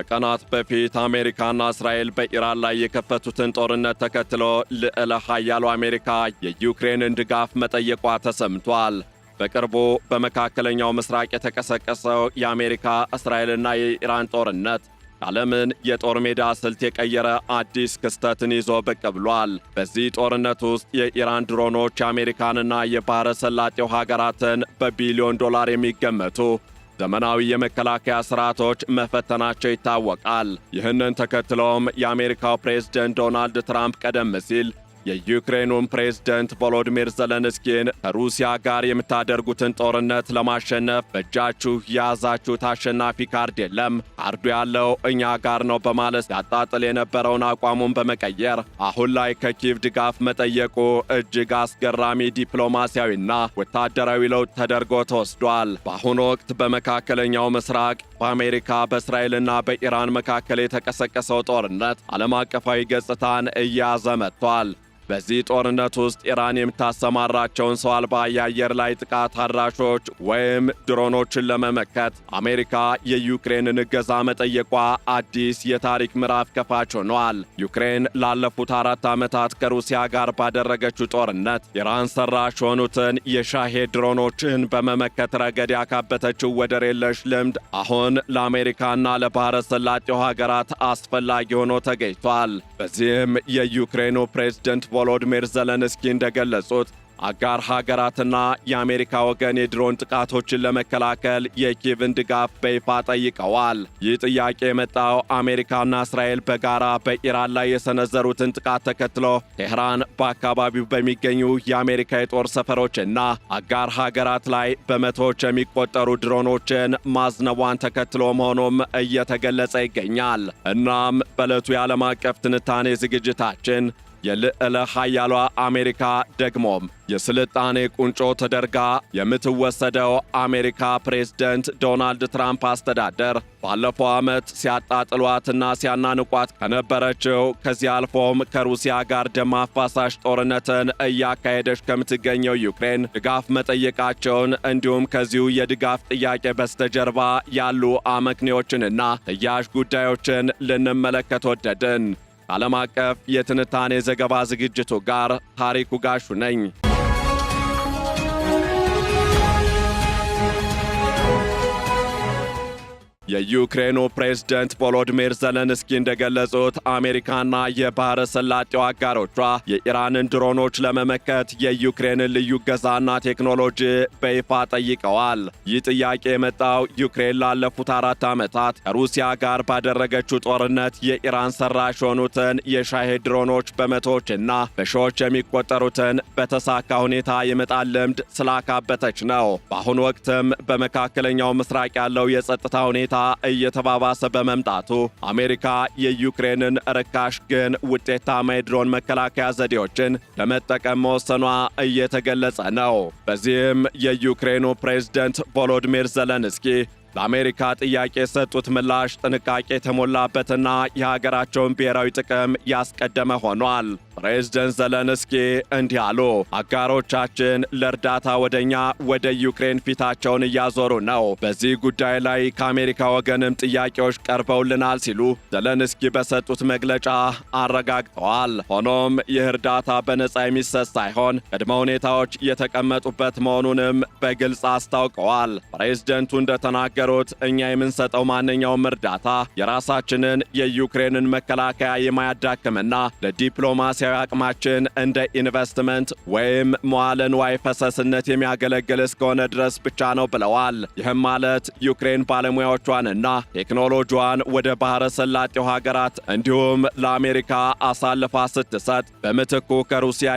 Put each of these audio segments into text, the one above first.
ከቀናት በፊት አሜሪካና እስራኤል በኢራን ላይ የከፈቱትን ጦርነት ተከትሎ ልዕለ ኃያሉ አሜሪካ የዩክሬንን ድጋፍ መጠየቋ ተሰምቷል። በቅርቡ በመካከለኛው ምስራቅ የተቀሰቀሰው የአሜሪካ እስራኤልና የኢራን ጦርነት ዓለምን የጦር ሜዳ ስልት የቀየረ አዲስ ክስተትን ይዞ ብቅ ብሏል። በዚህ ጦርነት ውስጥ የኢራን ድሮኖች የአሜሪካንና የባሕረ ሰላጤው ሀገራትን በቢሊዮን ዶላር የሚገመቱ ዘመናዊ የመከላከያ ሥርዓቶች መፈተናቸው ይታወቃል። ይህንን ተከትሎም የአሜሪካው ፕሬዝደንት ዶናልድ ትራምፕ ቀደም ሲል የዩክሬኑን ፕሬዝደንት ቮሎዲሚር ዘለንስኪን ከሩሲያ ጋር የምታደርጉትን ጦርነት ለማሸነፍ በእጃችሁ የያዛችሁት አሸናፊ ካርድ የለም፣ ካርዱ ያለው እኛ ጋር ነው በማለት ያጣጥል የነበረውን አቋሙን በመቀየር አሁን ላይ ከኪቭ ድጋፍ መጠየቁ እጅግ አስገራሚ ዲፕሎማሲያዊና ወታደራዊ ለውጥ ተደርጎ ተወስዷል። በአሁኑ ወቅት በመካከለኛው ምስራቅ በአሜሪካ በእስራኤልና በኢራን መካከል የተቀሰቀሰው ጦርነት ዓለም አቀፋዊ ገጽታን እየያዘ መጥቷል። በዚህ ጦርነት ውስጥ ኢራን የምታሰማራቸውን ሰው አልባ የአየር ላይ ጥቃት አድራሾች ወይም ድሮኖችን ለመመከት አሜሪካ የዩክሬንን እገዛ መጠየቋ አዲስ የታሪክ ምዕራፍ ከፋች ሆኗል። ዩክሬን ላለፉት 4 ዓመታት ከሩሲያ ጋር ባደረገችው ጦርነት ኢራን ሰራሽ የሆኑትን የሻሄድ ድሮኖችን በመመከት ረገድ ያካበተችው ወደር የለሽ ልምድ አሁን ለአሜሪካና ለባሕረ ሰላጤው ሀገራት አስፈላጊ ሆኖ ተገኝቷል። በዚህም የዩክሬኑ ፕሬዝደንት ቮሎዲሚር ዘለንስኪ እንደገለጹት አጋር ሀገራትና የአሜሪካ ወገን የድሮን ጥቃቶችን ለመከላከል የኪቭን ድጋፍ በይፋ ጠይቀዋል። ይህ ጥያቄ የመጣው አሜሪካና እስራኤል በጋራ በኢራን ላይ የሰነዘሩትን ጥቃት ተከትሎ ቴህራን በአካባቢው በሚገኙ የአሜሪካ የጦር ሰፈሮችና አጋር ሀገራት ላይ በመቶዎች የሚቆጠሩ ድሮኖችን ማዝነቧን ተከትሎ መሆኑም እየተገለጸ ይገኛል። እናም በዕለቱ የዓለም አቀፍ ትንታኔ ዝግጅታችን የልዕለ ኃያሏ አሜሪካ ደግሞም የስልጣኔ ቁንጮ ተደርጋ የምትወሰደው አሜሪካ ፕሬዝደንት ዶናልድ ትራምፕ አስተዳደር ባለፈው ዓመት ሲያጣጥሏትና ሲያናንቋት ከነበረችው ከዚህ አልፎም ከሩሲያ ጋር ደም አፋሳሽ ጦርነትን እያካሄደች ከምትገኘው ዩክሬን ድጋፍ መጠየቃቸውን እንዲሁም ከዚሁ የድጋፍ ጥያቄ በስተጀርባ ያሉ አመክንዮችንና ተያያዥ ጉዳዮችን ልንመለከት ወደድን። ዓለም አቀፍ የትንታኔ ዘገባ ዝግጅቱ ጋር ታሪኩ ጋሹ ነኝ። የዩክሬኑ ፕሬዝደንት ቮሎዲሚር ዘለንስኪ እንደገለጹት አሜሪካና የባሕረ ሰላጤው አጋሮቿ የኢራንን ድሮኖች ለመመከት የዩክሬንን ልዩ እገዛና ቴክኖሎጂ በይፋ ጠይቀዋል። ይህ ጥያቄ የመጣው ዩክሬን ላለፉት 4 ዓመታት ከሩሲያ ጋር ባደረገችው ጦርነት የኢራን ሰራሽ የሆኑትን የሻሄድ ድሮኖች በመቶዎችና በሺዎች የሚቆጠሩትን በተሳካ ሁኔታ የመጣል ልምድ ስላካበተች ነው። በአሁኑ ወቅትም በመካከለኛው ምስራቅ ያለው የጸጥታ ሁኔታ እየተባባሰ በመምጣቱ አሜሪካ የዩክሬንን ርካሽ ግን ውጤታማ የድሮን መከላከያ ዘዴዎችን ለመጠቀም መወሰኗ እየተገለጸ ነው። በዚህም የዩክሬኑ ፕሬዝደንት ቮሎዲሚር ዘለንስኪ ለአሜሪካ ጥያቄ የሰጡት ምላሽ ጥንቃቄ የተሞላበትና የሀገራቸውን ብሔራዊ ጥቅም ያስቀደመ ሆኗል። ፕሬዝደንት ዘለንስኪ እንዲህ አሉ። አጋሮቻችን ለእርዳታ ወደ ዩክሬን ፊታቸውን እያዞሩ ነው። በዚህ ጉዳይ ላይ ከአሜሪካ ወገንም ጥያቄዎች ቀርበውልናል ሲሉ ዘለንስኪ በሰጡት መግለጫ አረጋግጠዋል። ሆኖም ይህ እርዳታ በነጻ የሚሰጥ ሳይሆን ቅድመ ሁኔታዎች የተቀመጡበት መሆኑንም በግልጽ አስታውቀዋል። ፕሬዝደንቱ እንደተናገሩት እኛ የምንሰጠው ማንኛውም እርዳታ የራሳችንን የዩክሬንን መከላከያ የማያዳክምና ለዲፕሎማሲ አቅማችን እንደ ኢንቨስትመንት ወይም መዋለ ንዋይ ፈሰስነት የሚያገለግል እስከሆነ ድረስ ብቻ ነው ብለዋል። ይህም ማለት ዩክሬን ባለሙያዎቿንና ቴክኖሎጂዋን ወደ ባሕረ ሰላጤው ሀገራት እንዲሁም ለአሜሪካ አሳልፋ ስትሰጥ በምትኩ ከሩሲያ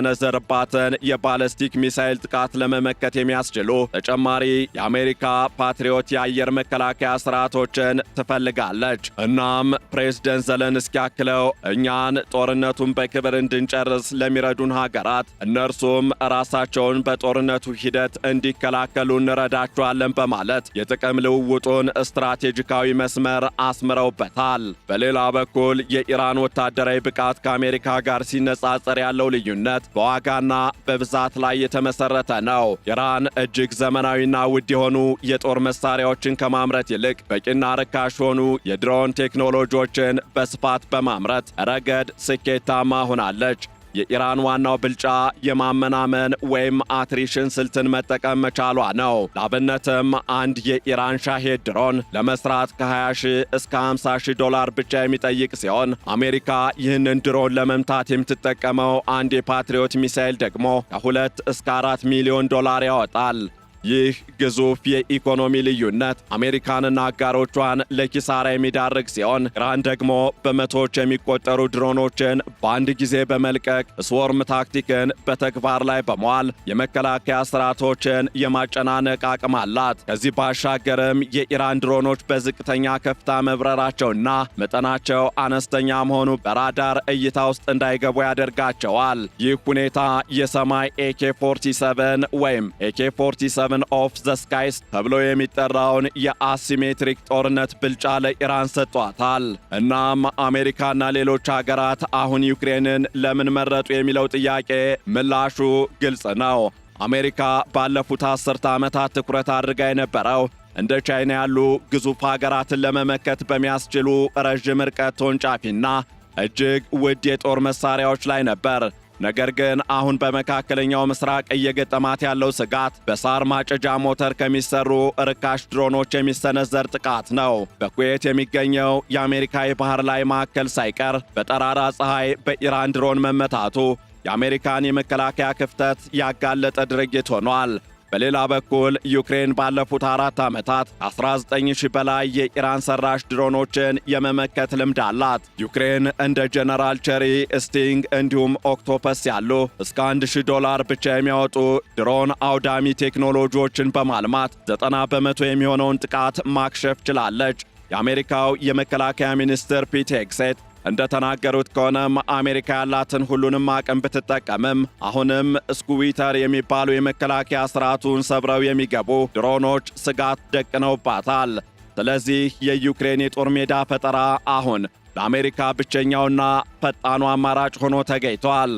የሚሰነዘርባትን የባለስቲክ ሚሳይል ጥቃት ለመመከት የሚያስችሉ ተጨማሪ የአሜሪካ ፓትሪዮት የአየር መከላከያ ስርዓቶችን ትፈልጋለች። እናም ፕሬዝደንት ዘለንስኪ አክለው እኛን ጦርነቱን በክብር እንድንጨርስ ለሚረዱን ሀገራት እነርሱም ራሳቸውን በጦርነቱ ሂደት እንዲከላከሉ እንረዳቸዋለን በማለት የጥቅም ልውውጡን ስትራቴጂካዊ መስመር አስምረውበታል። በሌላ በኩል የኢራን ወታደራዊ ብቃት ከአሜሪካ ጋር ሲነጻጸር ያለው ልዩነት በዋጋና በብዛት ላይ የተመሰረተ ነው። ኢራን እጅግ ዘመናዊና ውድ የሆኑ የጦር መሳሪያ መሳሪያዎችን ከማምረት ይልቅ በቂና ርካሽ ሆኑ የድሮን ቴክኖሎጂዎችን በስፋት በማምረት ረገድ ስኬታማ ሆናለች። የኢራን ዋናው ብልጫ የማመናመን ወይም አትሪሽን ስልትን መጠቀም መቻሏ ነው። ላብነትም አንድ የኢራን ሻሄድ ድሮን ለመስራት ከ20,000 እስከ 50,000 ዶላር ብቻ የሚጠይቅ ሲሆን አሜሪካ ይህንን ድሮን ለመምታት የምትጠቀመው አንድ የፓትሪዮት ሚሳኤል ደግሞ ከ2 እስከ 4 ሚሊዮን ዶላር ያወጣል። ይህ ግዙፍ የኢኮኖሚ ልዩነት አሜሪካንና አጋሮቿን ለኪሳራ የሚዳርግ ሲሆን ኢራን ደግሞ በመቶዎች የሚቆጠሩ ድሮኖችን በአንድ ጊዜ በመልቀቅ ስዎርም ታክቲክን በተግባር ላይ በመዋል የመከላከያ ስርዓቶችን የማጨናነቅ አቅም አላት። ከዚህ ባሻገርም የኢራን ድሮኖች በዝቅተኛ ከፍታ መብረራቸውና መጠናቸው አነስተኛ መሆኑ በራዳር እይታ ውስጥ እንዳይገቡ ያደርጋቸዋል። ይህ ሁኔታ የሰማይ AK-47 ወይም AK-47 ኦፍ ዘ ስካይስ ተብሎ የሚጠራውን የአሲሜትሪክ ጦርነት ብልጫ ለኢራን ሰጥቷታል። እናም አሜሪካና ሌሎች ሀገራት አሁን ዩክሬንን ለምን መረጡ የሚለው ጥያቄ ምላሹ ግልጽ ነው። አሜሪካ ባለፉት 10 ዓመታት ትኩረት አድርጋ የነበረው እንደ ቻይና ያሉ ግዙፍ ሀገራትን ለመመከት በሚያስችሉ ረዥም ርቀት ተወንጫፊና እጅግ ውድ የጦር መሳሪያዎች ላይ ነበር። ነገር ግን አሁን በመካከለኛው ምስራቅ እየገጠማት ያለው ስጋት በሳር ማጨጃ ሞተር ከሚሰሩ ርካሽ ድሮኖች የሚሰነዘር ጥቃት ነው። በኩዌት የሚገኘው የአሜሪካ የባህር ላይ ማዕከል ሳይቀር በጠራራ ፀሐይ በኢራን ድሮን መመታቱ የአሜሪካን የመከላከያ ክፍተት ያጋለጠ ድርጊት ሆኗል። በሌላ በኩል ዩክሬን ባለፉት 4 ዓመታት 19,000 በላይ የኢራን ሰራሽ ድሮኖችን የመመከት ልምድ አላት። ዩክሬን እንደ ጀነራል ቸሪ፣ ስቲንግ እንዲሁም ኦክቶፐስ ያሉ እስከ $1,000 ብቻ የሚያወጡ ድሮን አውዳሚ ቴክኖሎጂዎችን በማልማት 90 በመቶ የሚሆነውን ጥቃት ማክሸፍ ችላለች። የአሜሪካው የመከላከያ ሚኒስትር ፒት ሄግሴት እንደተናገሩት ከሆነም አሜሪካ ያላትን ሁሉንም አቅም ብትጠቀምም አሁንም ስኩዊተር የሚባሉ የመከላከያ ስርዓቱን ሰብረው የሚገቡ ድሮኖች ስጋት ደቅነውባታል። ስለዚህ የዩክሬን የጦር ሜዳ ፈጠራ አሁን ለአሜሪካ ብቸኛውና ፈጣኑ አማራጭ ሆኖ ተገኝቷል።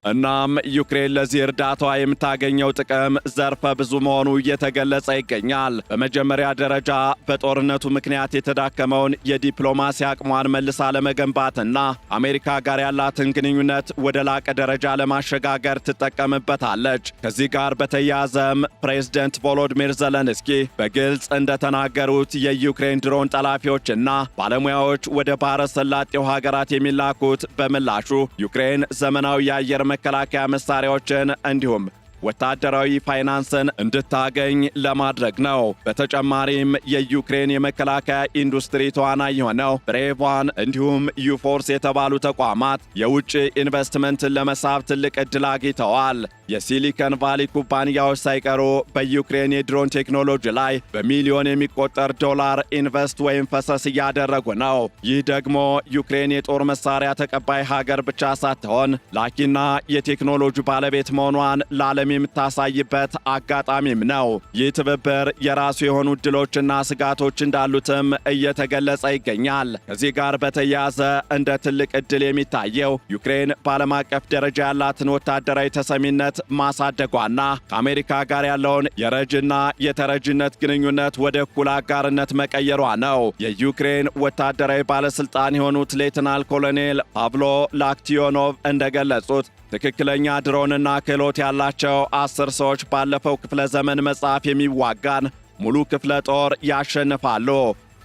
እናም ዩክሬን ለዚህ እርዳታዋ የምታገኘው ጥቅም ዘርፈ ብዙ መሆኑ እየተገለጸ ይገኛል። በመጀመሪያ ደረጃ በጦርነቱ ምክንያት የተዳከመውን የዲፕሎማሲ አቅሟን መልሳ ለመገንባትና አሜሪካ ጋር ያላትን ግንኙነት ወደ ላቀ ደረጃ ለማሸጋገር ትጠቀምበታለች። ከዚህ ጋር በተያያዘም ፕሬዝደንት ቮሎዲሚር ዘለንስኪ በግልጽ እንደተናገሩት የዩክሬን ድሮን ጠላፊዎችና ባለሙያዎች ወደ ባህረ ሰላጤው ሀገራት የሚላኩት በምላሹ ዩክሬን ዘመናዊ የአየር መከላከያ መሳሪያዎችን እንዲሁም ወታደራዊ ፋይናንስን እንድታገኝ ለማድረግ ነው። በተጨማሪም የዩክሬን የመከላከያ ኢንዱስትሪ ተዋናይ የሆነው ብሬቫን እንዲሁም ዩፎርስ የተባሉ ተቋማት የውጭ ኢንቨስትመንትን ለመሳብ ትልቅ ዕድል አግኝተዋል። የሲሊከን ቫሊ ኩባንያዎች ሳይቀሩ በዩክሬን የድሮን ቴክኖሎጂ ላይ በሚሊዮን የሚቆጠር ዶላር ኢንቨስት ወይም ፈሰስ እያደረጉ ነው። ይህ ደግሞ ዩክሬን የጦር መሳሪያ ተቀባይ ሀገር ብቻ ሳትሆን ላኪና የቴክኖሎጂ ባለቤት መሆኗን ለዓለም የምታሳይበት አጋጣሚም ነው። ይህ ትብብር የራሱ የሆኑ ዕድሎችና ስጋቶች እንዳሉትም እየተገለጸ ይገኛል። ከዚህ ጋር በተያያዘ እንደ ትልቅ ዕድል የሚታየው ዩክሬን በዓለም አቀፍ ደረጃ ያላትን ወታደራዊ ተሰሚነት ማሳደጓና ከአሜሪካ ጋር ያለውን የረጅና የተረጅነት ግንኙነት ወደ እኩል አጋርነት መቀየሯ ነው። የዩክሬን ወታደራዊ ባለስልጣን የሆኑት ሌተናል ኮሎኔል ፓቭሎ ላክቲዮኖቭ እንደገለጹት ትክክለኛ ድሮንና ክህሎት ያላቸው 10 ሰዎች ባለፈው ክፍለ ዘመን መጽሐፍ የሚዋጋን ሙሉ ክፍለ ጦር ያሸንፋሉ።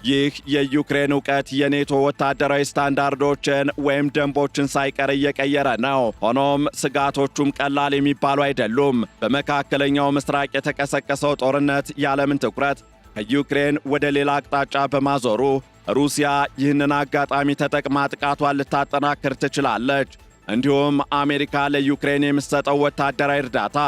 ይህ የዩክሬን ዕውቀት የኔቶ ወታደራዊ ስታንዳርዶችን ወይም ደንቦችን ሳይቀር እየቀየረ ነው። ሆኖም ስጋቶቹም ቀላል የሚባሉ አይደሉም። በመካከለኛው ምስራቅ የተቀሰቀሰው ጦርነት የዓለምን ትኩረት ከዩክሬን ወደ ሌላ አቅጣጫ በማዞሩ ሩሲያ ይህንን አጋጣሚ ተጠቅማ ጥቃቷን ልታጠናክር ትችላለች። እንዲሁም አሜሪካ ለዩክሬን የምትሰጠው ወታደራዊ እርዳታ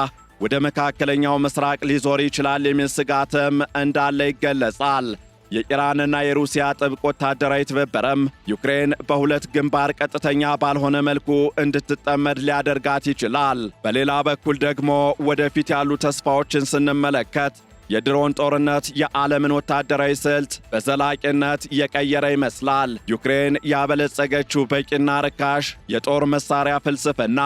ወደ መካከለኛው ምስራቅ ሊዞር ይችላል የሚል ስጋትም እንዳለ ይገለጻል። የኢራንና የሩሲያ ጥብቅ ወታደራዊ ትብብርም ዩክሬን በሁለት ግንባር ቀጥተኛ ባልሆነ መልኩ እንድትጠመድ ሊያደርጋት ይችላል። በሌላ በኩል ደግሞ ወደፊት ያሉ ተስፋዎችን ስንመለከት የድሮን ጦርነት የዓለምን ወታደራዊ ስልት በዘላቂነት የቀየረ ይመስላል። ዩክሬን ያበለጸገችው በቂና ርካሽ የጦር መሳሪያ ፍልስፍና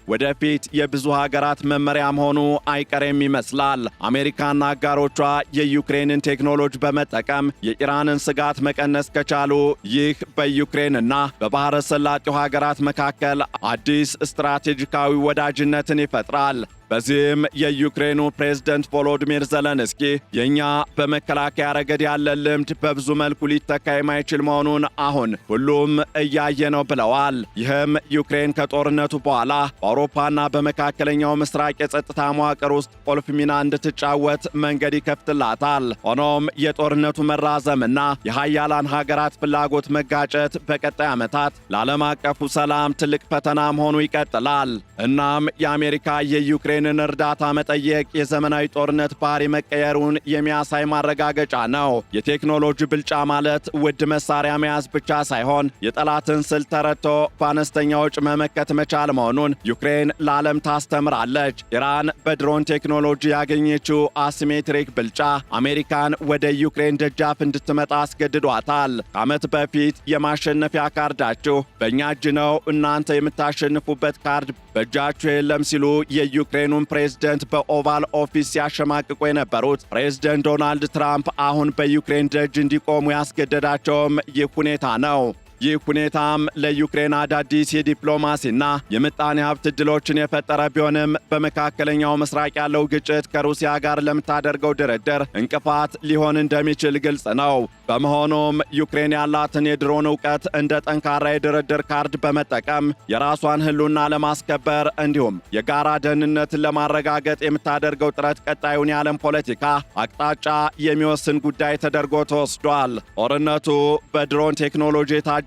ወደፊት የብዙ ሀገራት መመሪያ መሆኑ አይቀሬም ይመስላል። አሜሪካና አጋሮቿ የዩክሬንን ቴክኖሎጂ በመጠቀም የኢራንን ስጋት መቀነስ ከቻሉ ይህ በዩክሬንና በባህረ ሰላጤው ሀገራት መካከል አዲስ ስትራቴጂካዊ ወዳጅነትን ይፈጥራል። በዚህም የዩክሬኑ ፕሬዝደንት ቮሎዲሚር ዘለንስኪ የኛ በመከላከያ ረገድ ያለ ልምድ በብዙ መልኩ ሊተካ የማይችል መሆኑን አሁን ሁሉም እያየ ነው ብለዋል። ይህም ዩክሬን ከጦርነቱ በኋላ በአውሮፓና በመካከለኛው ምስራቅ የጸጥታ መዋቅር ውስጥ ቁልፍ ሚና እንድትጫወት መንገድ ይከፍትላታል። ሆኖም የጦርነቱ መራዘምና የሃያላን ሀገራት ፍላጎት መጋጨት በቀጣይ ዓመታት ለዓለም አቀፉ ሰላም ትልቅ ፈተና መሆኑ ይቀጥላል። እናም የአሜሪካ የዩክሬንን እርዳታ መጠየቅ የዘመናዊ ጦርነት ባህሪ መቀየሩን የሚያሳይ ማረጋገጫ ነው። የቴክኖሎጂ ብልጫ ማለት ውድ መሳሪያ መያዝ ብቻ ሳይሆን የጠላትን ስልት ተረድቶ በአነስተኛ ወጪ መመከት መቻል መሆኑን ዩክሬን ለዓለም ታስተምራለች። ኢራን በድሮን ቴክኖሎጂ ያገኘችው አሲሜትሪክ ብልጫ አሜሪካን ወደ ዩክሬን ደጃፍ እንድትመጣ አስገድዷታል። ከዓመት በፊት የማሸነፊያ ካርዳችሁ በእኛ እጅ ነው፣ እናንተ የምታሸንፉበት ካርድ በእጃችሁ የለም ሲሉ የዩክሬኑን ፕሬዝደንት በኦቫል ኦፊስ ሲያሸማቅቁ የነበሩት ፕሬዝደንት ዶናልድ ትራምፕ አሁን በዩክሬን ደጅ እንዲቆሙ ያስገደዳቸውም ይህ ሁኔታ ነው። ይህ ሁኔታም ለዩክሬን አዳዲስ የዲፕሎማሲና የምጣኔ ሀብት ዕድሎችን የፈጠረ ቢሆንም በመካከለኛው ምስራቅ ያለው ግጭት ከሩሲያ ጋር ለምታደርገው ድርድር እንቅፋት ሊሆን እንደሚችል ግልጽ ነው። በመሆኑም ዩክሬን ያላትን የድሮን ዕውቀት እንደ ጠንካራ የድርድር ካርድ በመጠቀም የራሷን ሕልውና ለማስከበር እንዲሁም የጋራ ደህንነትን ለማረጋገጥ የምታደርገው ጥረት ቀጣዩን የዓለም ፖለቲካ አቅጣጫ የሚወስን ጉዳይ ተደርጎ ተወስዷል። ጦርነቱ በድሮን ቴክኖሎጂ የታጀበ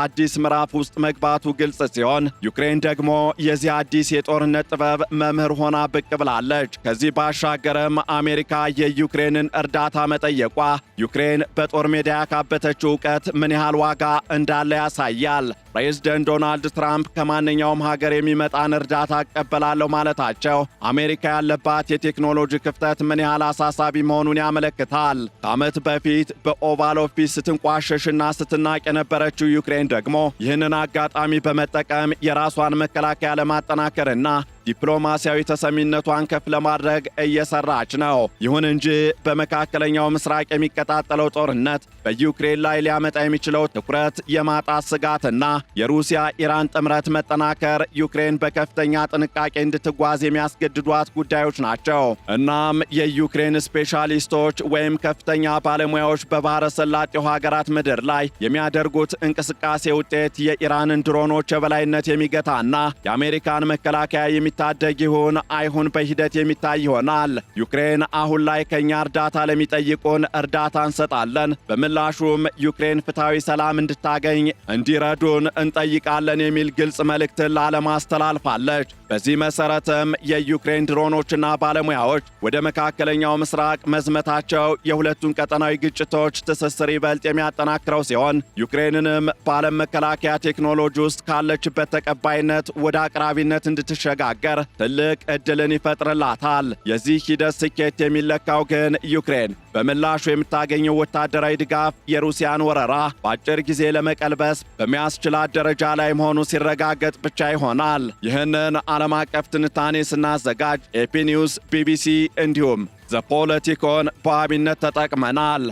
አዲስ ምዕራፍ ውስጥ መግባቱ ግልጽ ሲሆን ዩክሬን ደግሞ የዚህ አዲስ የጦርነት ጥበብ መምህር ሆና ብቅ ብላለች። ከዚህ ባሻገርም አሜሪካ የዩክሬንን እርዳታ መጠየቋ ዩክሬን በጦር ሜዳ ያካበተችው ዕውቀት ምን ያህል ዋጋ እንዳለ ያሳያል። ፕሬዝደንት ዶናልድ ትራምፕ ከማንኛውም ሀገር የሚመጣን እርዳታ እቀበላለሁ ማለታቸው አሜሪካ ያለባት የቴክኖሎጂ ክፍተት ምን ያህል አሳሳቢ መሆኑን ያመለክታል። ከዓመት በፊት በኦቫል ኦፊስ ስትንቋሸሽና ስትናቅ የነበረችው ዩክሬን ደግሞ ይህንን አጋጣሚ በመጠቀም የራሷን መከላከያ ለማጠናከርና ዲፕሎማሲያዊ ተሰሚነቷን ከፍ ለማድረግ እየሰራች ነው። ይሁን እንጂ በመካከለኛው ምስራቅ የሚቀጣጠለው ጦርነት በዩክሬን ላይ ሊያመጣ የሚችለው ትኩረት የማጣት ስጋትና የሩሲያ ኢራን ጥምረት መጠናከር ዩክሬን በከፍተኛ ጥንቃቄ እንድትጓዝ የሚያስገድዷት ጉዳዮች ናቸው። እናም የዩክሬን ስፔሻሊስቶች ወይም ከፍተኛ ባለሙያዎች በባህረ ሰላጤው ሀገራት ምድር ላይ የሚያደርጉት እንቅስቃሴ ውጤት የኢራንን ድሮኖች የበላይነት የሚገታና የአሜሪካን መከላከያ የሚታደግ ይሁን አይሁን በሂደት የሚታይ ይሆናል። ዩክሬን አሁን ላይ ከኛ እርዳታ ለሚጠይቁን እርዳታ እንሰጣለን፣ በምላሹም ዩክሬን ፍትሐዊ ሰላም እንድታገኝ እንዲረዱን እንጠይቃለን የሚል ግልጽ መልእክትን ለዓለም አስተላልፋለች። በዚህ መሰረትም የዩክሬን ድሮኖችና ባለሙያዎች ወደ መካከለኛው ምስራቅ መዝመታቸው የሁለቱን ቀጠናዊ ግጭቶች ትስስር ይበልጥ የሚያጠናክረው ሲሆን ዩክሬንንም በዓለም መከላከያ ቴክኖሎጂ ውስጥ ካለችበት ተቀባይነት ወደ አቅራቢነት እንድትሸጋገር ትልቅ ዕድልን ይፈጥርላታል። የዚህ ሂደት ስኬት የሚለካው ግን ዩክሬን በምላሹ የምታገኘው ወታደራዊ ድጋፍ የሩሲያን ወረራ በአጭር ጊዜ ለመቀልበስ በሚያስችላት ደረጃ ላይ መሆኑ ሲረጋገጥ ብቻ ይሆናል። ይህንን ዓለም አቀፍ ትንታኔ ስናዘጋጅ ኤፒ ኒውስ፣ ቢቢሲ እንዲሁም ዘፖለቲኮን በዋቢነት ተጠቅመናል።